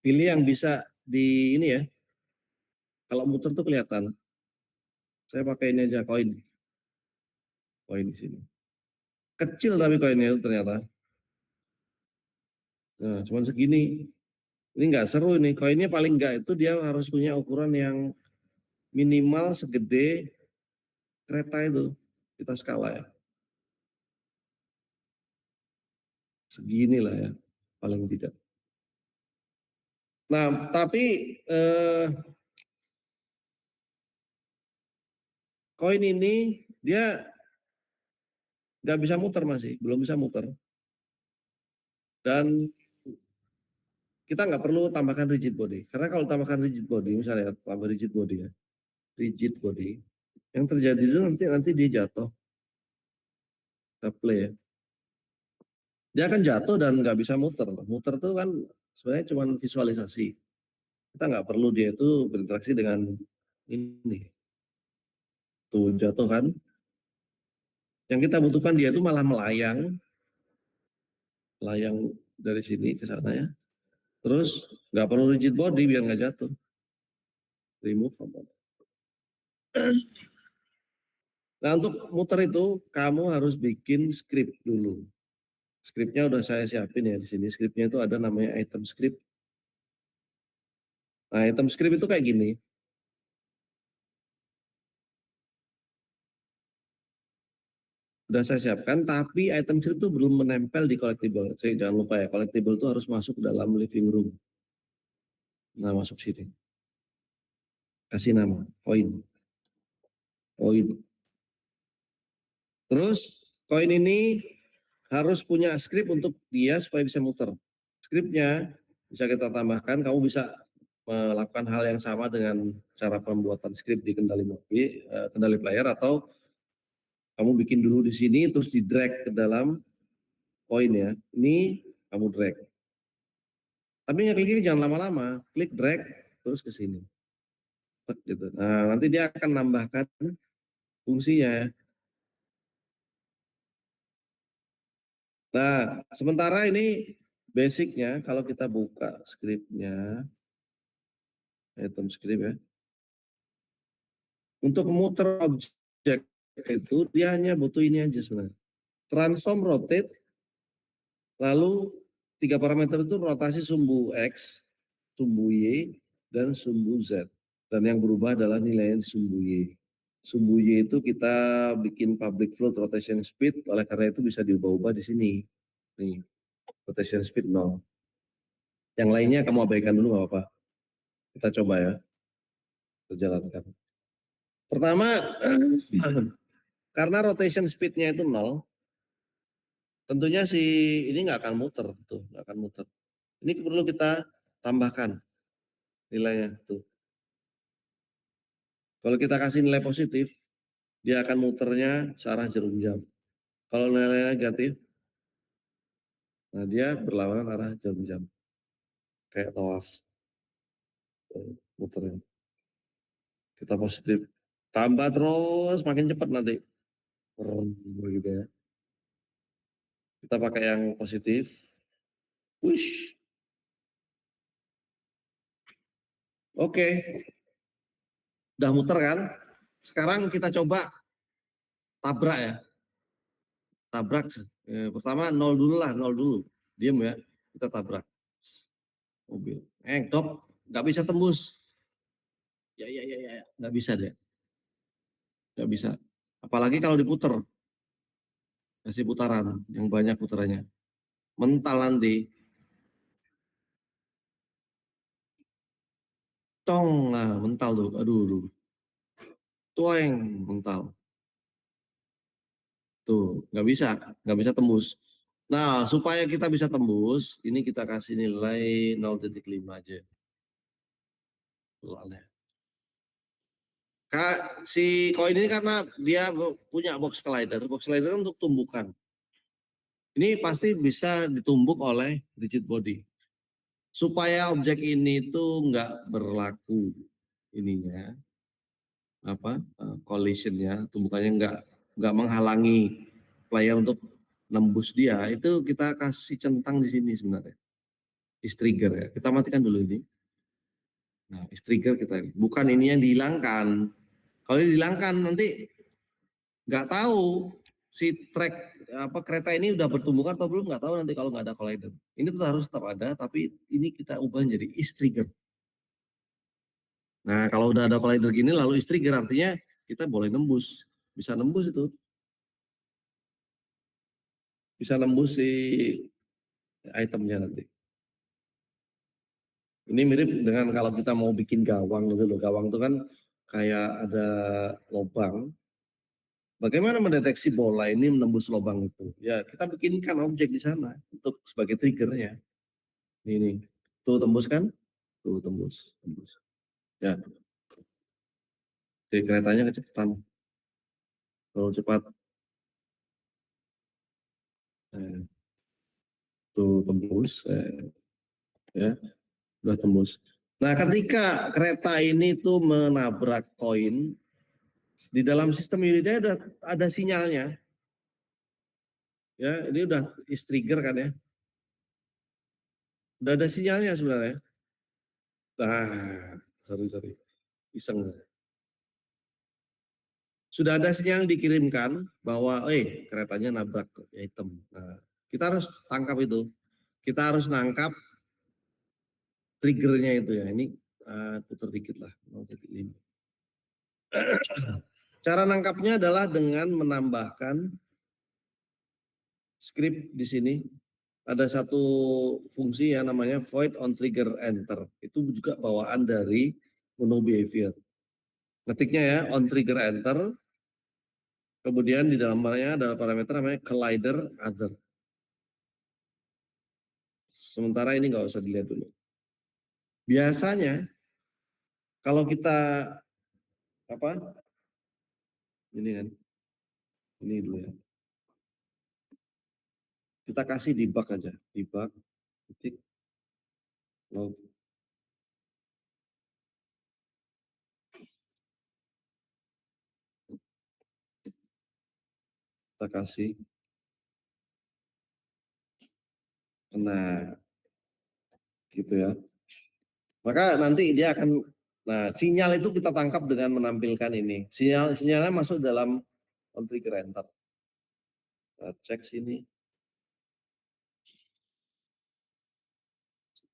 Pilih yang bisa di ini ya. Kalau muter tuh kelihatan. Saya pakai ini aja koin. Koin di sini. Kecil tapi koinnya itu ternyata. Nah, cuman segini. Ini nggak seru ini. Koinnya paling nggak itu dia harus punya ukuran yang minimal segede kereta itu. Kita skala ya. Segini lah ya. Paling tidak. Nah, tapi koin ini dia nggak bisa muter masih, belum bisa muter. Dan kita nggak perlu tambahkan rigid body. Karena kalau tambahkan rigid body, misalnya tambah rigid body ya, rigid body, yang terjadi itu nanti dia jatuh. Kita play ya. Dia akan jatuh dan nggak bisa muter. Muter tuh kan sebenarnya cuma visualisasi. Kita nggak perlu dia itu berinteraksi dengan ini. Tuh jatuh kan. Yang kita butuhkan dia itu malah melayang. Melayang dari sini ke sana ya. Terus nggak perlu rigid body biar nggak jatuh. Remove component. Nah untuk muter itu kamu harus bikin script dulu. Scriptnya udah saya siapin ya di sini. Scriptnya itu ada namanya item script. Nah item script itu kayak gini. Udah saya siapkan, tapi item script itu belum menempel di collectible. Saya jangan lupa ya, collectible itu harus masuk dalam living room. Nah masuk sini. Kasih nama, koin. Koin. Terus koin ini harus punya script untuk dia supaya bisa muter. Scriptnya bisa kita tambahkan, kamu bisa melakukan hal yang sama dengan cara pembuatan script di kendali mobil, kendali player, atau kamu bikin dulu di sini terus di drag ke dalam koin ya. Ini kamu drag. Tapi ngekliknya jangan lama-lama, klik drag terus ke sini. Gitu. Nah, nanti dia akan nambahkan fungsinya. Nah, sementara ini basicnya kalau kita buka scriptnya, item script ya. Untuk memutar objek itu dia hanya butuh ini aja sebenarnya. Transform rotate, lalu 3 parameter itu rotasi sumbu X, sumbu Y, dan sumbu Z. Dan yang berubah adalah nilai sumbu Y. Sumbu Y itu kita bikin public float rotation speed, oleh karena itu bisa diubah-ubah di sini. Nih, rotation speed 0. Yang lainnya kamu abaikan dulu nggak apa-apa. Kita coba ya, kita jalankan. Pertama, karena rotation speed-nya itu 0, tentunya si ini nggak akan muter, tuh, nggak akan muter. Ini perlu kita tambahkan nilainya, tuh. Kalau kita kasih nilai positif, dia akan muternya searah jarum jam. Kalau nilai negatif, nah dia berlawanan arah jarum jam. Kayak tawaf. Muternya. Kita positif. Tambah terus, makin cepat nanti. Begitu ya. Kita pakai yang positif. Wish. Oke. Udah muter kan? Sekarang kita coba tabrak ya. Tabrak. Pertama 0 dulu lah, 0 dulu. Diam ya. Kita tabrak. Mobil. Top. Nggak bisa tembus. Ya. Nggak bisa deh. Nggak bisa. Apalagi kalau diputer. Kasih putaran. Yang banyak putarannya. Mental nanti. Tong. Nah, mental tuh. Aduh. Tueng. Mental. Tuh. Nggak bisa tembus. Nah, supaya kita bisa tembus, ini kita kasih nilai 0,5 aja. Si koin ini karena dia punya box slider kan untuk tumbukan. Ini pasti bisa ditumbuk oleh rigid body. Supaya objek ini tuh nggak berlaku ininya, collisionnya, tumbukannya nggak menghalangi player untuk nembus dia. Itu kita kasih centang di sini sebenarnya. Is trigger ya. Kita matikan dulu ini. Nah, is trigger kita ini. Bukan ini yang dihilangkan. Kalau dihilangkan nanti nggak tahu si kereta ini udah bertumbukan atau belum, nggak tahu nanti kalau nggak ada collider. Ini tuh harus tetap ada, tapi ini kita ubah jadi is trigger. Nah, kalau udah ada collider gini lalu is trigger artinya kita boleh nembus, bisa nembus itu, bisa nembus si itemnya nanti. Ini mirip dengan kalau kita mau bikin gawang gitu loh. Gawang itu kan kayak ada lubang. Bagaimana mendeteksi bola ini menembus lubang itu? Ya, kita bikinkan objek di sana untuk sebagai triggernya. Ini. Tuh tembus kan? Tuh tembus. Ya, jadi keretanya kecepatan. Terlalu cepat. Tuh tembus. Ya, udah tembus. Nah, ketika kereta ini tuh menabrak koin, di dalam sistem unitnya udah ada sinyalnya. Ya, ini udah is trigger kan ya. Udah ada sinyalnya sebenarnya. Nah, sorry. Iseng. Sudah ada sinyal yang dikirimkan bahwa keretanya nabrak item. Nah, kita harus tangkap itu. Kita harus nangkap triggernya itu ya. Ini putar dikit lah. Cara nangkapnya adalah dengan menambahkan script di sini. Ada satu fungsi yang namanya void on trigger enter. Itu juga bawaan dari menu behavior. Ketiknya ya on trigger enter. Kemudian di dalamnya ada parameter namanya collider other. Sementara ini nggak usah dilihat dulu. Biasanya kalau kita ini kan, ini dulu ya. Kita kasih debug aja, debug titik log. Kita kasih. Nah, gitu ya. Maka nanti dia akan, nah sinyal itu kita tangkap dengan menampilkan ini. Sinyalnya masuk dalam on trigger enter. Kita cek sini.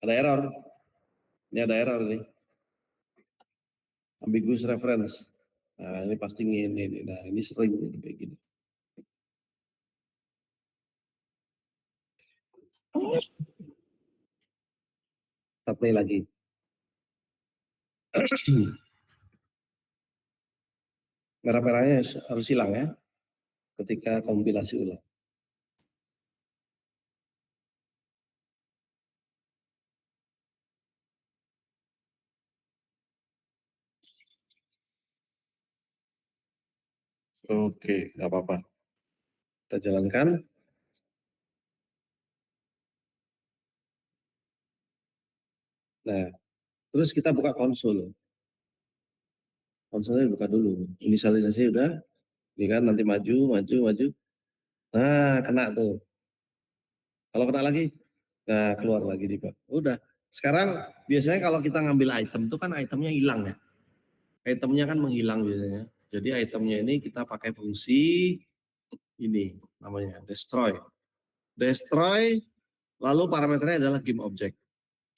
Ada error. Ini ada error ini. Ambiguous reference. Nah, ini pasti ini. Nah, ini sering ini kayak gini. Kita play lagi. Merah-merahnya harus hilang ya ketika kompilasi ulang. Oke, nggak apa-apa. Kita jalankan. Nah, terus kita buka konsol. Konsolnya buka dulu. Inisialisasi udah. Ini kan nanti maju. Nah, kena tuh. Kalau kena lagi, nah keluar lagi di bawah. Udah. Sekarang biasanya kalau kita ngambil item tuh kan itemnya hilang ya. Itemnya kan menghilang biasanya. Jadi itemnya ini kita pakai fungsi ini namanya destroy. Destroy lalu parameternya adalah game object.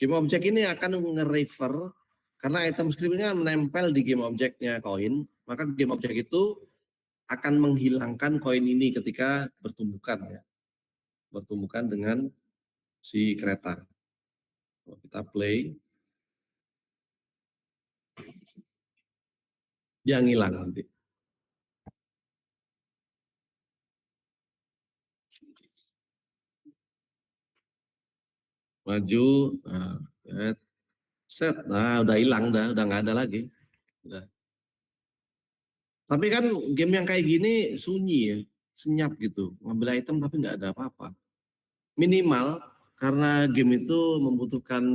Game object ini akan nge-refer karena item script ini menempel di game objectnya koin, maka game object itu akan menghilangkan koin ini ketika bertumbukan ya. Bertumbukan dengan si kereta. Kalau kita play, dia ngilang nanti. Maju, nah, set, nah udah hilang, udah nggak ada lagi. Udah. Tapi kan game yang kayak gini sunyi ya, senyap gitu, ngambil item tapi nggak ada apa-apa. Minimal karena game itu membutuhkan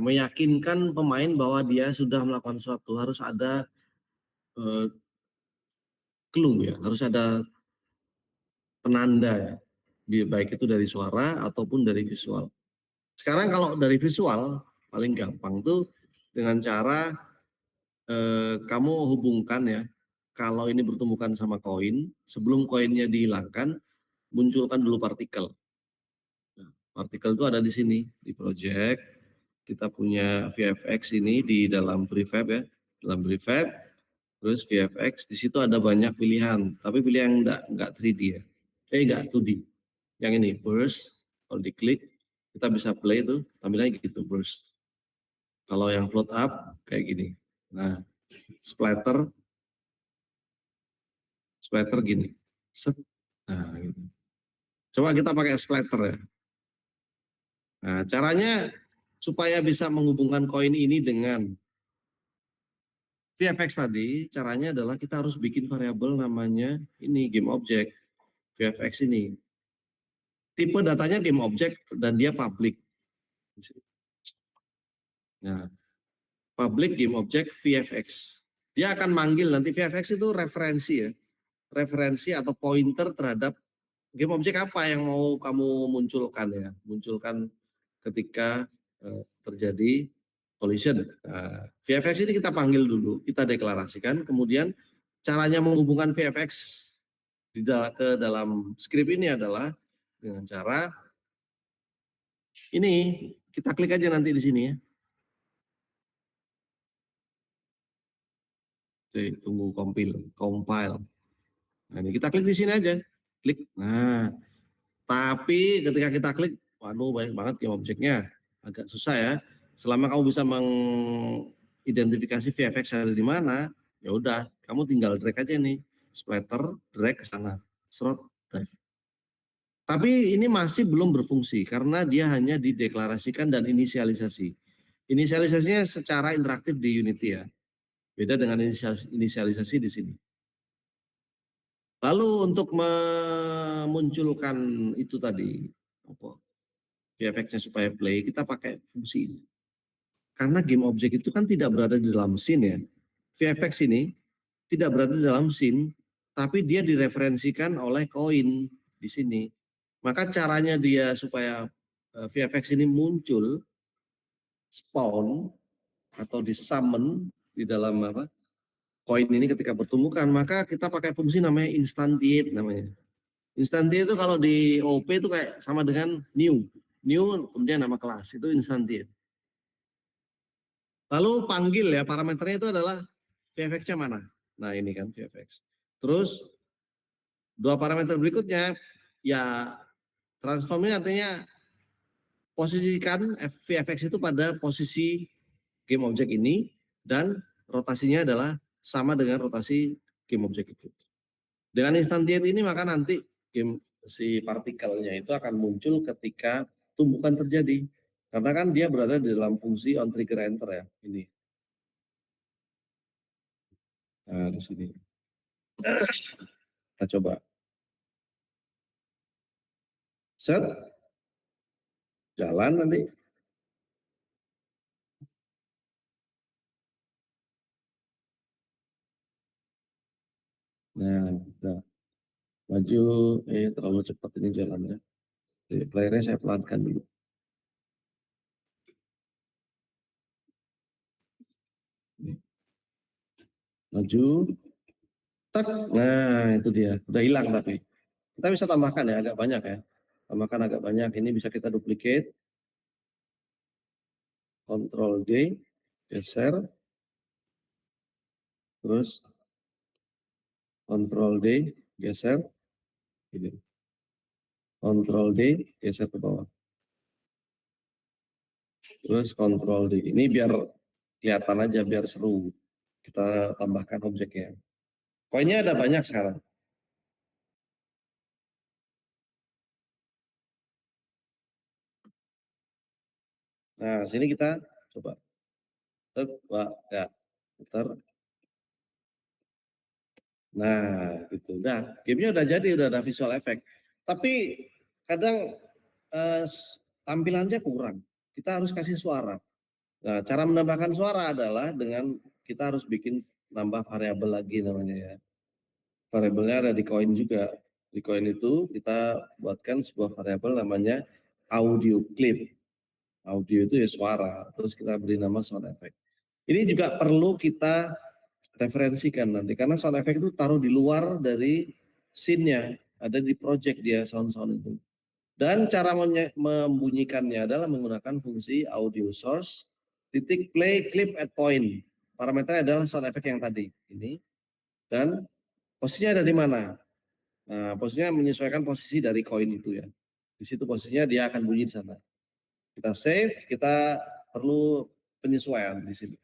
meyakinkan pemain bahwa dia sudah melakukan sesuatu, harus ada clue ya, harus ada penanda ya, baik itu dari suara ataupun dari visual. Sekarang kalau dari visual paling gampang tuh dengan cara kamu hubungkan ya, kalau ini bertumbukan sama koin, sebelum koinnya dihilangkan, munculkan dulu partikel. Nah, partikel itu ada di sini di project. Kita punya VFX ini di dalam prefab ya, dalam prefab. Terus VFX di situ ada banyak pilihan, tapi pilihan yang enggak 3D ya, enggak 2D. Yang ini burst, kalau diklik kita bisa play itu tampilannya gitu burst. Kalau yang float up kayak gini. Nah, splatter gini. Set. Nah, gitu. Coba kita pakai splatter ya. Nah, caranya supaya bisa menghubungkan koin ini dengan VFX tadi, caranya adalah kita harus bikin variabel namanya ini game object VFX ini. Tipe datanya game object dan dia public. Nah, public game object VFX. Dia akan manggil nanti VFX itu referensi ya. Referensi atau pointer terhadap game object apa yang mau kamu munculkan ya. Munculkan ketika terjadi collision. Nah, VFX ini kita panggil dulu, kita deklarasikan, kemudian caranya menghubungkan VFX ke dalam script ini adalah dengan cara ini, kita klik aja nanti di sini ya. Oke, tunggu compile. Nah, ini kita klik di sini aja. Klik. Nah, tapi ketika kita klik, waduh banyak banget game objeknya. Agak susah ya. Selama kamu bisa mengidentifikasi VFX ada di mana, ya udah, kamu tinggal drag aja nih. Splatter, drag ke sana. Slot, drag. Tapi ini masih belum berfungsi karena dia hanya dideklarasikan dan inisialisasi. Inisialisasinya secara interaktif di Unity ya. Beda dengan inisialisasi di sini. Lalu untuk memunculkan itu tadi, VFX-nya supaya play, kita pakai fungsi ini. Karena game object itu kan tidak berada di dalam scene ya. VFX ini tidak berada di dalam scene, tapi dia direferensikan oleh koin di sini. Maka caranya dia supaya VFX ini muncul, spawn atau disummon di dalam apa koin ini ketika bertumbukan, maka kita pakai fungsi namanya instantiate namanya. Instantiate itu kalau di OP itu kayak sama dengan new. New kemudian nama kelas, itu instantiate. Lalu panggil ya, parameternya itu adalah VFX-nya mana. Nah ini kan VFX. Terus dua parameter berikutnya, ya transform ini artinya posisikan VFX itu pada posisi game object ini dan rotasinya adalah sama dengan rotasi game object itu. Dengan instantiate ini maka nanti game si partikelnya itu akan muncul ketika tumbukan terjadi. Karena kan dia berada di dalam fungsi on trigger enter ya ini. Nah, di sini. Kita coba. Set. Jalan nanti. Nah, udah. Maju, terlalu cepat ini jalannya. Playernya saya pelankan dulu. Maju. Tak. Nah, itu dia. Udah hilang tapi. Kita bisa tambahkan ya, agak banyak ya. Tambahkan agak banyak. Ini bisa kita duplicate. Ctrl D. Geser. Terus Ctrl D. Geser. Ini. Ctrl D. Geser ke bawah. Terus Ctrl D. Ini biar kelihatan aja, biar seru. Kita tambahkan objeknya. Koinnya ada banyak sekarang. Nah, sini kita coba. Ya, putar. Nah, gitu. Udah, gamenya udah jadi, udah ada visual effect. Tapi kadang tampilannya kurang. Kita harus kasih suara. Nah, cara menambahkan suara adalah dengan kita harus bikin nambah variabel lagi namanya ya. Variabelnya ada di koin juga. Di koin itu kita buatkan sebuah variabel namanya audio clip. Audio itu ya suara. Terus kita beri nama sound effect. Ini juga perlu kita referensikan nanti karena sound effect itu taruh di luar dari scene-nya, ada di project dia sound-sound itu. Dan cara membunyikannya adalah menggunakan fungsi audio source titik play clip at point. Parameternya adalah sound effect yang tadi ini dan posisinya ada di mana. Nah, posisinya menyesuaikan posisi dari koin itu ya. Di situ posisinya dia akan bunyi di sana. Kita save, kita perlu penyesuaian di sini.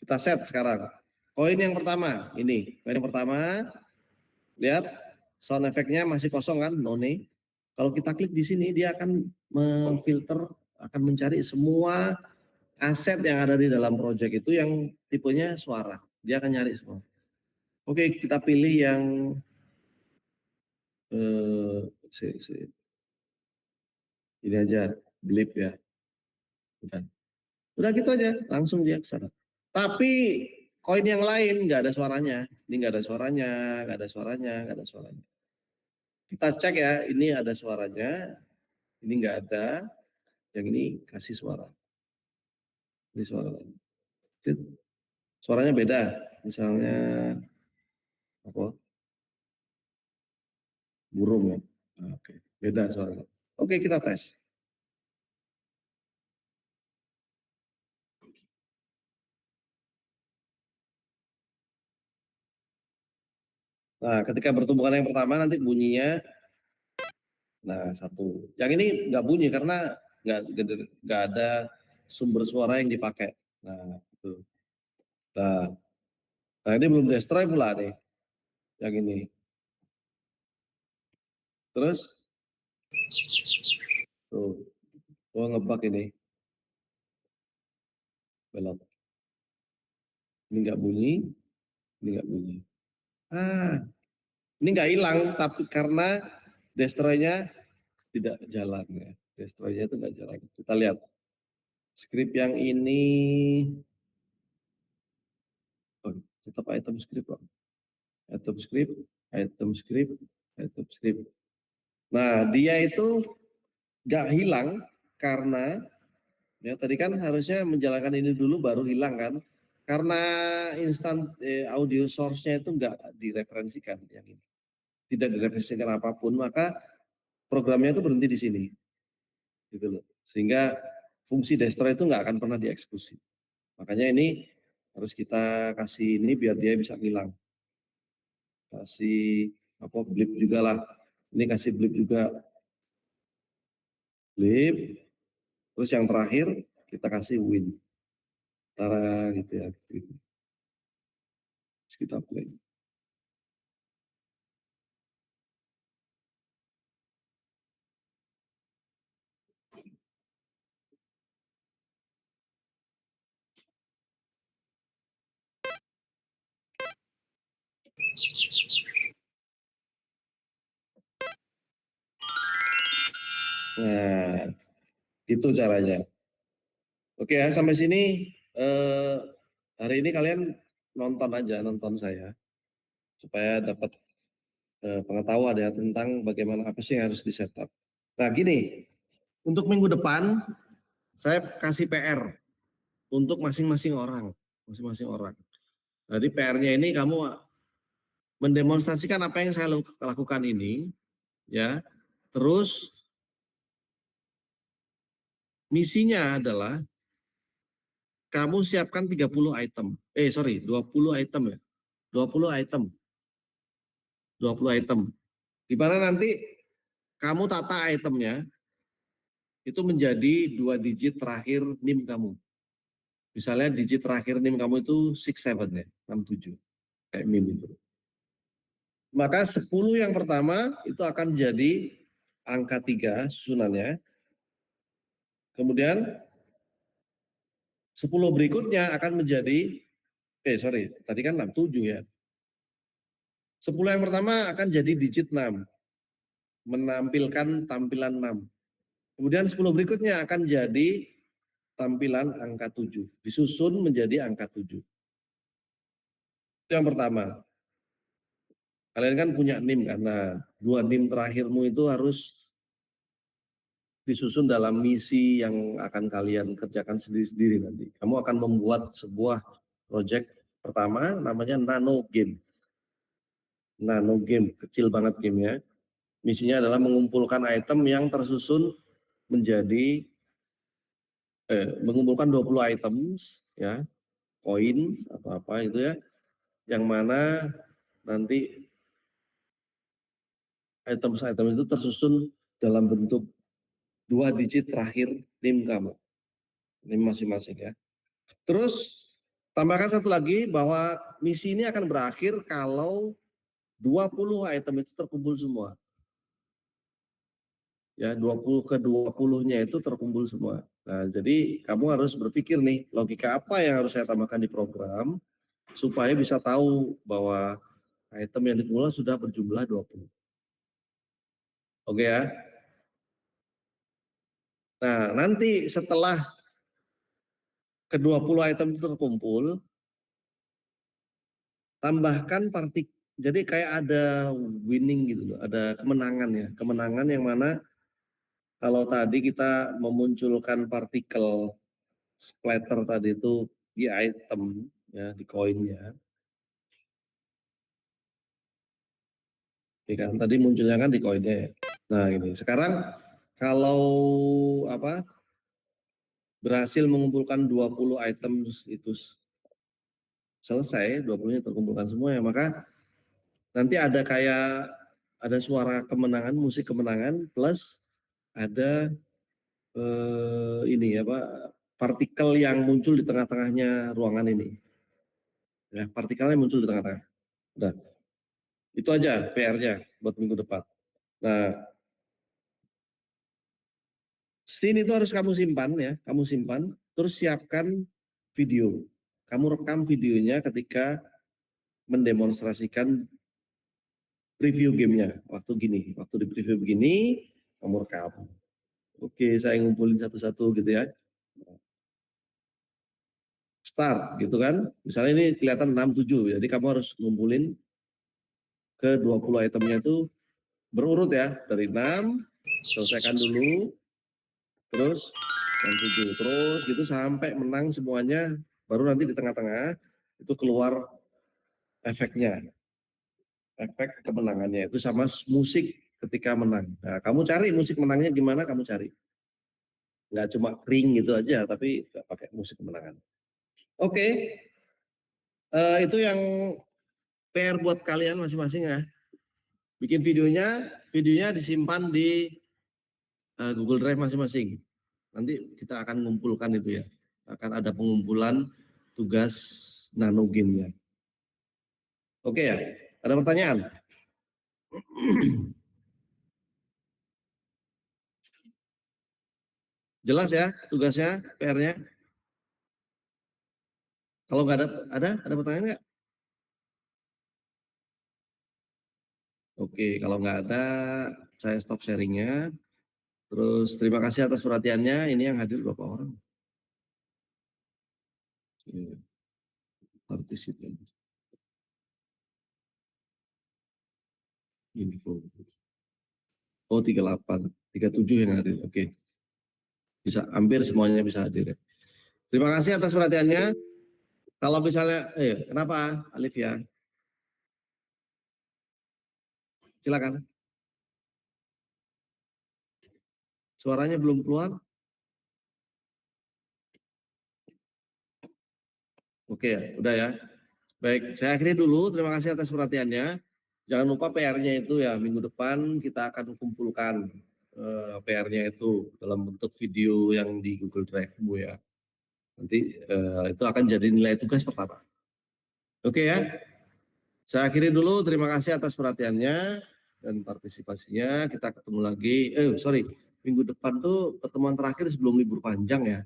Kita set sekarang. Koin yang pertama, ini. Koin yang pertama, lihat sound effect-nya masih kosong kan, none. Kalau kita klik di sini, dia akan memfilter, akan mencari semua aset yang ada di dalam project itu yang tipenya suara. Dia akan nyari semua. Oke, kita pilih yang ini aja, blip ya. Udah gitu aja, langsung dia ke sana. Tapi koin yang lain nggak ada suaranya. Ini nggak ada suaranya, nggak ada suaranya, nggak ada suaranya. Kita cek ya, ini ada suaranya, ini nggak ada, yang ini kasih suara. Ini suara lain. Suaranya beda, misalnya apa? Burung ya. Nah, oke, beda suaranya. Oke, kita tes. Nah, ketika bertumbuhan yang pertama nanti bunyinya, nah satu. Yang ini nggak bunyi karena nggak ada sumber suara yang dipakai. Nah, itu. Nah, nah ini belum destroy pula nih, yang ini. Terus, tuh, ngebug ini. belok. Ini nggak bunyi, ini nggak bunyi. Ini nggak hilang, tapi karena destroy-nya tidak jalan ya. Destroy-nya itu nggak jalan. Kita lihat script yang ini, oh, tetap item script kok. Item script, item script, item script. Nah, dia itu nggak hilang karena ya tadi kan harusnya menjalankan ini dulu baru hilang kan. Karena instan audio source-nya itu nggak direferensikan yang ini. Tidak direferensikan apapun, maka programnya itu berhenti di sini. Gitu loh. Sehingga fungsi destroy itu nggak akan pernah dieksekusi. Makanya ini harus kita kasih ini biar dia bisa hilang. Kasih apa blip juga lah. Ini kasih blip juga. Blip. Terus yang terakhir kita kasih win. Tara gitu ya. Terus kita play. Nah, itu caranya. Oke ya, sampai sini hari ini kalian nonton aja, nonton saya. Supaya dapat pengetahuan ya tentang bagaimana apa sih yang harus di-setup. Nah gini, untuk minggu depan saya kasih PR untuk masing-masing orang. Masing-masing orang. Jadi PR-nya ini kamu mendemonstrasikan apa yang saya lakukan ini. Ya, terus misinya adalah kamu siapkan 30 item. 20 item ya. 20 item. 20 item. Di mana nanti kamu tata itemnya itu menjadi 2 digit terakhir NIM kamu. Misalnya digit terakhir NIM kamu itu 67 ya, 67. Kayak NIM itu. Maka 10 yang pertama itu akan jadi angka 3 susunannya. Kemudian 10 berikutnya akan menjadi, tadi kan 67 ya. 10 yang pertama akan jadi digit 6, menampilkan tampilan 6. Kemudian 10 berikutnya akan jadi tampilan angka 7, disusun menjadi angka 7. Itu yang pertama. Kalian kan punya NIM karena 2 NIM terakhirmu itu harus disusun dalam misi yang akan kalian kerjakan sendiri-sendiri nanti. Kamu akan membuat sebuah project pertama namanya nano game. Nano game, kecil banget gamenya. Misinya adalah mengumpulkan item yang tersusun menjadi mengumpulkan 20 items ya, koin atau apa itu ya, yang mana nanti item itu tersusun dalam bentuk 2 digit terakhir NIM kamu. NIM masing-masing ya. Terus tambahkan satu lagi bahwa misi ini akan berakhir kalau 20 item itu terkumpul semua. Ya, 20 ke 20-nya itu terkumpul semua. Nah, jadi kamu harus berpikir nih, logika apa yang harus saya tambahkan di program supaya bisa tahu bahwa item yang dikumpulkan sudah berjumlah 20. Oke ya. Nah, nanti setelah ke-20 item itu terkumpul, tambahkan jadi kayak ada winning gitu loh, ada kemenangan ya. Kemenangan yang mana kalau tadi kita memunculkan partikel splatter tadi itu di item ya, di koinnya. Ya kan tadi munculnya kan di koinnya. Nah, ini sekarang kalau apa berhasil mengumpulkan 20 items itu selesai, 20-nya terkumpulkan semua ya, maka nanti ada suara kemenangan, musik kemenangan plus ada ini apa partikel yang muncul di tengah-tengahnya ruangan ini. Ya, partikelnya muncul di tengah-tengah. Udah. Itu aja PR-nya buat minggu depan. Nah, scene itu harus kamu simpan ya, kamu simpan, terus siapkan video. Kamu rekam videonya ketika mendemonstrasikan preview gamenya. Waktu di preview begini, kamu rekam. Oke, saya ngumpulin satu-satu gitu ya. Start gitu kan. Misalnya ini kelihatan 6, 7. Jadi kamu harus ngumpulin ke 20 itemnya itu berurut ya. Dari 6, selesaikan dulu. Terus 6, 7. Terus gitu sampai menang semuanya. Baru nanti di tengah-tengah itu keluar efeknya. Efek kemenangannya itu sama musik ketika menang. Nah, kamu cari musik menangnya gimana, kamu cari. Nggak cuma kering gitu aja, tapi nggak pakai musik kemenangan. Oke, itu yang PR buat kalian masing-masing ya. Bikin videonya disimpan di Google Drive masing-masing. Nanti kita akan mengumpulkan itu ya. Akan ada pengumpulan tugas nano game-nya. Oke ya, ada pertanyaan? Jelas ya tugasnya, PR-nya? Kalau nggak ada pertanyaan nggak? Oke, kalau nggak ada, saya stop sharingnya. Terus terima kasih atas perhatiannya. Ini yang hadir berapa orang? Partisipan. Info. Oh, 38. 37 yang hadir. Oke. Bisa hampir semuanya bisa hadir. Terima kasih atas perhatiannya. Kalau misalnya, kenapa Alif ya? Silakan. Suaranya belum keluar? Oke ya, udah ya. Baik, saya akhiri dulu. Terima kasih atas perhatiannya. Jangan lupa PR-nya itu ya, minggu depan kita akan kumpulkan PR-nya itu dalam bentuk video yang di Google Drive-mu ya. Nanti itu akan jadi nilai tugas pertama. Oke ya. Saya akhiri dulu. Terima kasih atas perhatiannya dan partisipasinya. Kita ketemu lagi. Minggu depan tuh pertemuan terakhir sebelum libur panjang ya.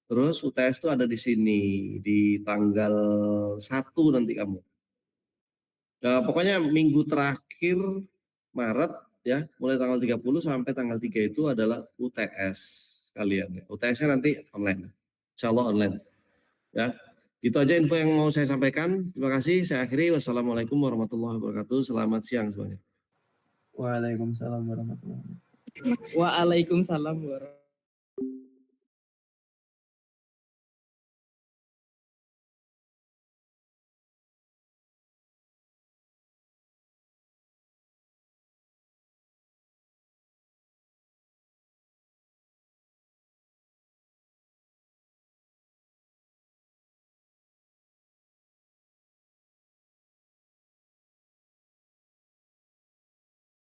Terus UTS tuh ada di sini di tanggal 1 nanti kamu. Nah, pokoknya minggu terakhir Maret ya, mulai tanggal 30 sampai tanggal 3 itu adalah UTS kalian. UTS-nya nanti online. Insya Allah online. Ya, itu aja info yang mau saya sampaikan. Terima kasih. Saya akhiri. Wassalamualaikum warahmatullahi wabarakatuh. Selamat siang semuanya. Waalaikumsalam warahmatullahi wabarakatuh. Waalaikumsalam warahmatullahi wabarakatuh.